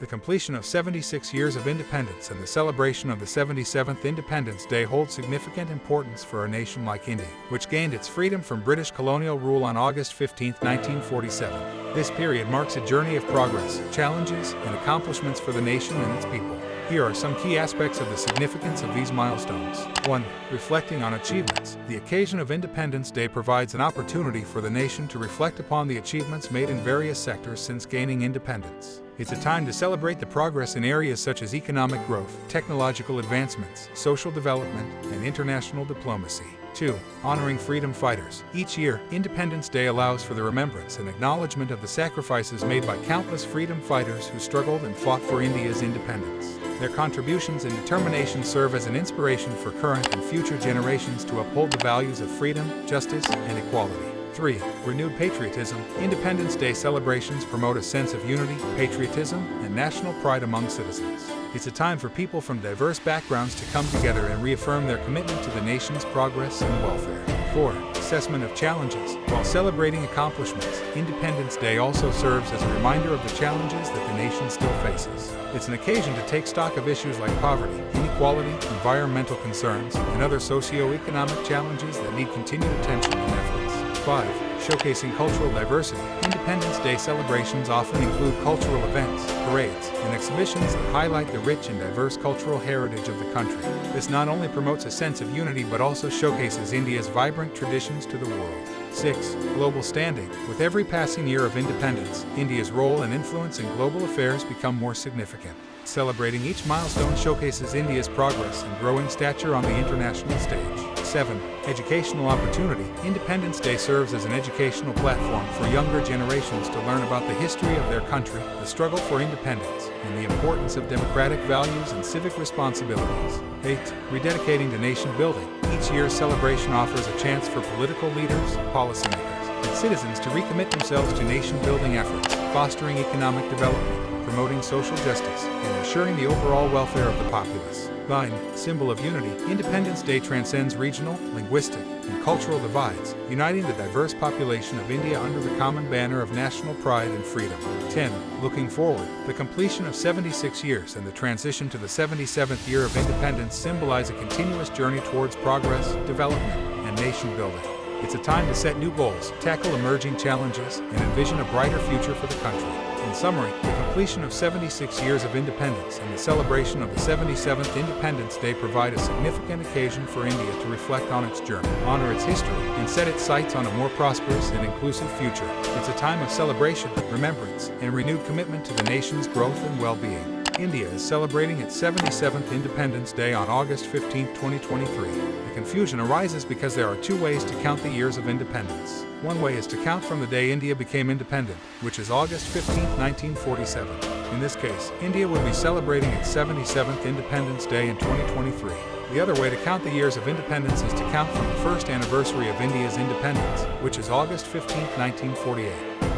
The completion of 76 years of independence and the celebration of the 77th Independence Day hold significant importance for a nation like India, which gained its freedom from British colonial rule on August 15, 1947. This period marks a journey of progress, challenges, and accomplishments for the nation and its people. Here are some key aspects of the significance of these milestones. 1. Reflecting on achievements. The occasion of Independence Day provides an opportunity for the nation to reflect upon the achievements made in various sectors since gaining independence. It's a time to celebrate the progress in areas such as economic growth, technological advancements, social development, and international diplomacy. 2. Honoring freedom fighters. Each year, Independence Day allows for the remembrance and acknowledgement of the sacrifices made by countless freedom fighters who struggled and fought for India's independence. Their contributions and determination serve as an inspiration for current and future generations to uphold the values of freedom, justice, and equality. 3. Renewed patriotism. Independence Day celebrations promote a sense of unity, patriotism, and national pride among citizens. It's a time for people from diverse backgrounds to come together and reaffirm their commitment to the nation's progress and welfare. 4. Assessment of challenges. While celebrating accomplishments, Independence Day also serves as a reminder of the challenges that the nation still faces. It's an occasion to take stock of issues like poverty, inequality, environmental concerns, and other socio-economic challenges that need continued attention and efforts. 5. Showcasing cultural diversity. Independence Day celebrations often include cultural events, parades, and exhibitions that highlight the rich and diverse cultural heritage of the country. This not only promotes a sense of unity but also showcases India's vibrant traditions to the world. 6. Global standing. With every passing year of independence, India's role and influence in global affairs become more significant. Celebrating each milestone showcases India's progress and growing stature on the international stage. 7. Educational opportunity. Independence Day serves as an educational platform for younger generations to learn about the history of their country, the struggle for independence, and the importance of democratic values and civic responsibilities. 8. Rededicating to nation building. Each year's celebration offers a chance for political leaders, policymakers, and citizens to recommit themselves to nation-building efforts, fostering economic development, promoting social justice, and ensuring the overall welfare of the populace. 9. Symbol of unity. Independence Day transcends regional, linguistic, and cultural divides, uniting the diverse population of India under the common banner of national pride and freedom. 10. Looking forward. The completion of 76 years and the transition to the 77th year of independence symbolize a continuous journey towards progress, development, and nation building. It's a time to set new goals, tackle emerging challenges, and envision a brighter future for the country. In summary, the completion of 76 years of independence and the celebration of the 77th Independence Day provide a significant occasion for India to reflect on its journey, honor its history, and set its sights on a more prosperous and inclusive future. It's a time of celebration, remembrance, and renewed commitment to the nation's growth and well-being. India is celebrating its 77th Independence Day on August 15, 2023. The confusion arises because there are two ways to count the years of independence. One way is to count from the day India became independent, which is August 15, 1947. In this case, India would be celebrating its 77th Independence Day in 2023. The other way to count the years of independence is to count from the first anniversary of India's independence, which is August 15, 1948.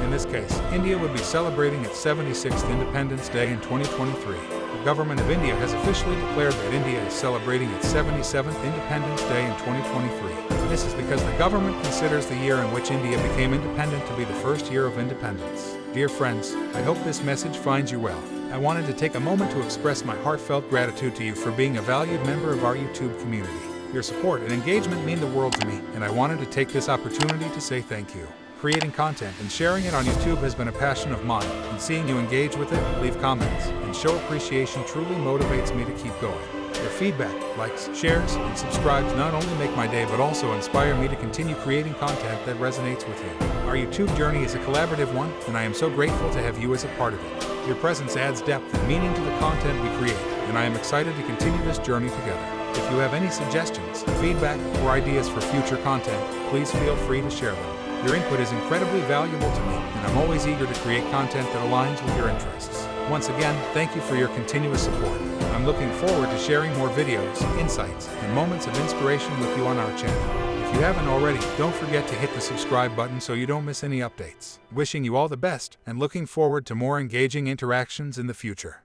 In this case, India would be celebrating its 76th Independence Day in 2023. The government of India has officially declared that India is celebrating its 77th Independence Day in 2023. This is because the government considers the year in which India became independent to be the first year of independence. Dear friends, I hope this message finds you well. I wanted to take a moment to express my heartfelt gratitude to you for being a valued member of our YouTube community. Your support and engagement mean the world to me, and I wanted to take this opportunity to say thank you. Creating content and sharing it on YouTube has been a passion of mine, and seeing you engage with it, leave comments, and show appreciation truly motivates me to keep going. Your feedback, likes, shares, and subscribes not only make my day but also inspire me to continue creating content that resonates with you. Our YouTube journey is a collaborative one, and I am so grateful to have you as a part of it. Your presence adds depth and meaning to the content we create, and I am excited to continue this journey together. If you have any suggestions, feedback, or ideas for future content, please feel free to share them. Your input is incredibly valuable to me, and I'm always eager to create content that aligns with your interests. Once again, thank you for your continuous support. I'm looking forward to sharing more videos, insights, and moments of inspiration with you on our channel. If you haven't already, don't forget to hit the subscribe button so you don't miss any updates. Wishing you all the best, and looking forward to more engaging interactions in the future.